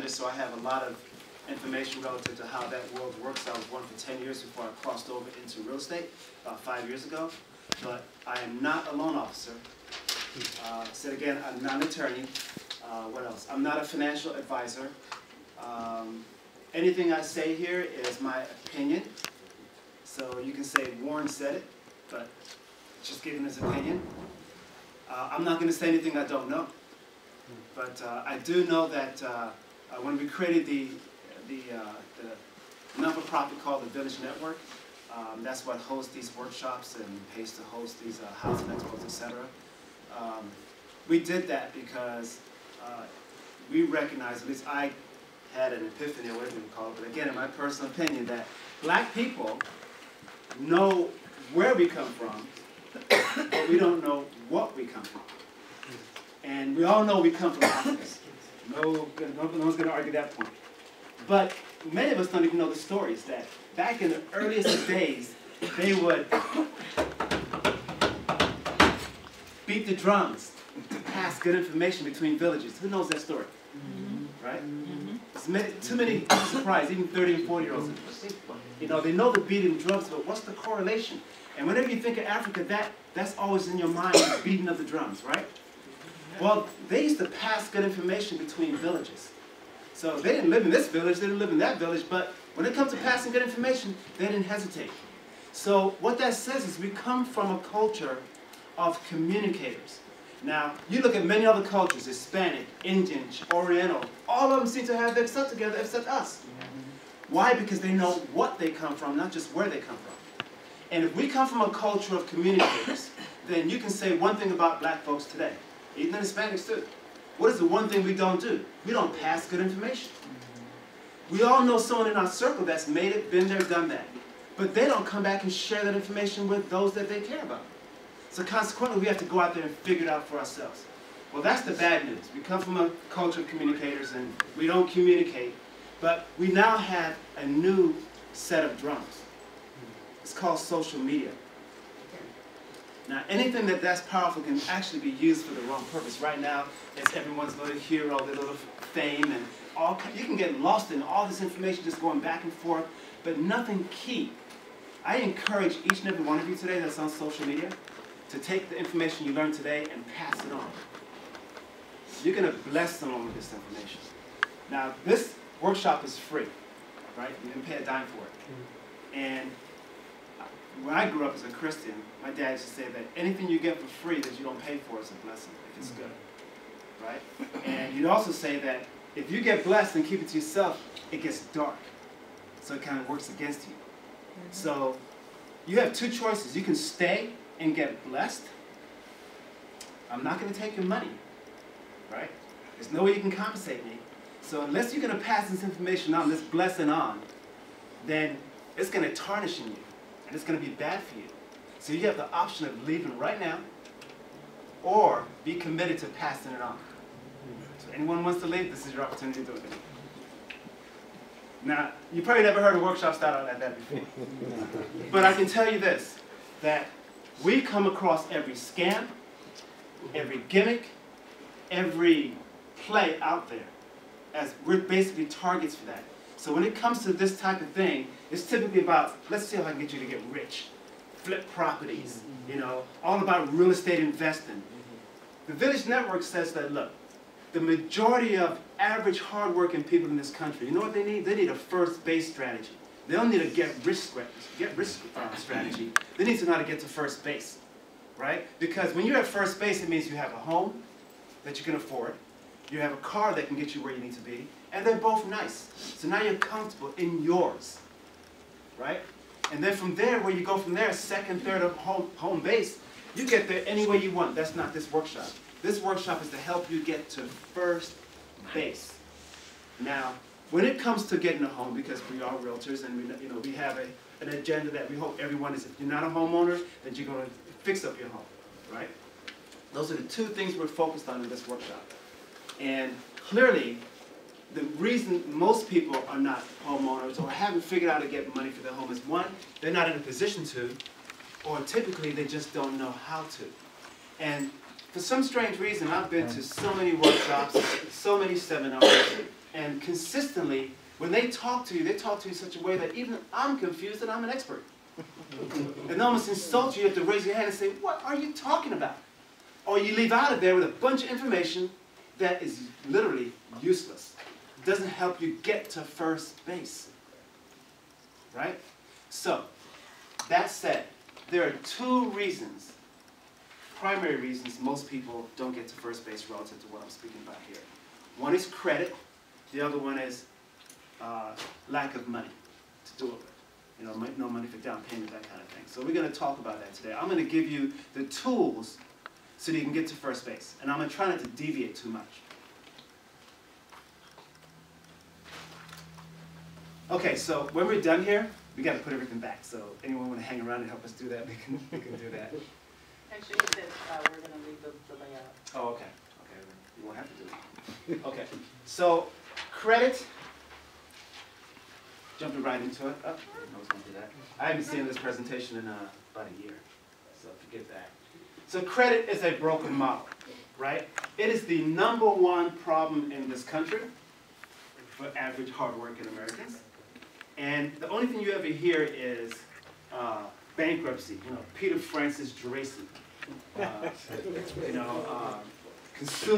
management, so I have a lot of information relative to how that world works. I was one for 10 years before I crossed over into real estate about 5 years ago. But I am not a loan officer. Said again, I'm not an attorney. What else? I'm not a financial advisor. Anything I say here is my opinion. So you can say Warren said it, but just giving his opinion. I'm not going to say anything I don't know. But I do know that when we created the not-for-profit called the Village Network, that's what hosts these workshops and pays to host these housing expos, etc. We did that because we recognized, at least I had an epiphany, or whatever you call it, but again, in my personal opinion, that black people know where we come from, but we don't know what we come from. And we all know we come from Africa. No one's going to argue that point. But many of us don't even know the stories that back in the earliest days, they would beat the drums to pass good information between villages. Who knows that story? Right? Too many surprised, even 30 and 40-year-olds. You know, they know the beating drums, but what's the correlation? And whenever you think of Africa, that's always in your mind, the beating of the drums, right? Well, they used to pass good information between villages. So they didn't live in this village, they didn't live in that village, but when it comes to passing good information, they didn't hesitate. So what that says is we come from a culture of communicators. Now, you look at many other cultures, Hispanic, Indian, Oriental, all of them seem to have their stuff together except us. Why? Because they know what they come from, not just where they come from. And if we come from a culture of communicators, then you can say one thing about black folks today, even the Hispanics too. What is the one thing we don't do? We don't pass good information. We all know someone in our circle that's made it, been there, done that. But they don't come back and share that information with those that they care about. So consequently, we have to go out there and figure it out for ourselves. Well, that's the bad news. We come from a culture of communicators and we don't communicate. But we now have a new set of drums. It's called social media. Now, anything that's powerful can actually be used for the wrong purpose. Right now, it's everyone's little hero, their little fame, and you can get lost in all this information just going back and forth, but nothing key. I encourage each and every one of you today that's on social media to take the information you learned today and pass it on. You're going to bless someone with this information. Now, this workshop is free, right? You didn't pay a dime for it. And when I grew up as a Christian, my dad used to say that anything you get for free that you don't pay for is a blessing, if it's good, right? And he'd also say that if you get blessed and keep it to yourself, it gets dark. So it kind of works against you. So you have two choices. You can stay and get blessed. I'm not going to take your money, right? There's no way you can compensate me. So unless you're going to pass this information on, this blessing on, then it's going to tarnish in you. And it's going to be bad for you. So you have the option of leaving right now or be committed to passing it on. So anyone wants to leave, this is your opportunity to do it. Now, you probably never heard a workshop start out like that before. But I can tell you this, that we come across every scam, every gimmick, every play out there, as we're basically targets for that. So when it comes to this type of thing, it's typically about, let's see if I can get you to get rich, flip properties, you know, all about real estate investing. The Village Network says that, look, the majority of average hardworking people in this country, you know what they need? They need a first base strategy. They don't need a get rich strategy. They need to know how to get to first base, right? Because when you're at first base, it means you have a home that you can afford, you have a car that can get you where you need to be, and they're both nice. So now you're comfortable in yours, right? And then from there, where you go from there, second, third of home base, you get there any way you want. That's not this workshop. This workshop is to help you get to first base. Now, when it comes to getting a home, because we are realtors and we have an agenda that we hope everyone is, if you're not a homeowner, then you're going to fix up your home, right? Those are the two things we're focused on in this workshop. And clearly, the reason most people are not homeowners or haven't figured out how to get money for their home is, one, they're not in a position to, or typically they just don't know how to. And for some strange reason, I've been to so many workshops, so many seminars, And consistently, when they talk to you in such a way that even I'm confused and I'm an expert. And almost insult you, you have to raise your hand and say, what are you talking about? Or you leave out of there with a bunch of information that is literally useless. It doesn't help you get to first base. Right? So, that said, there are two reasons, primary reasons most people don't get to first base relative to what I'm speaking about here. One is credit. The other one is lack of money to do it with. You know, no money for down payment, that kind of thing. So we're going to talk about that today. I'm going to give you the tools so that you can get to first base. And I'm going to try not to deviate too much. Okay, so when we're done here, we got to put everything back. So anyone want to hang around and help us do that, we can do that. Actually, it says we're going to leave the layout. Oh, okay. Okay, you won't have to do it. Okay, so credit. Jumping right into it. Oh, I didn't know I was going to do that. I haven't seen this presentation in about a year, so forget that. So credit is a broken model, right? It is the #1 problem in this country for average, hardworking Americans. And the only thing you ever hear is bankruptcy. You know, Peter Francis Geraci. Consumer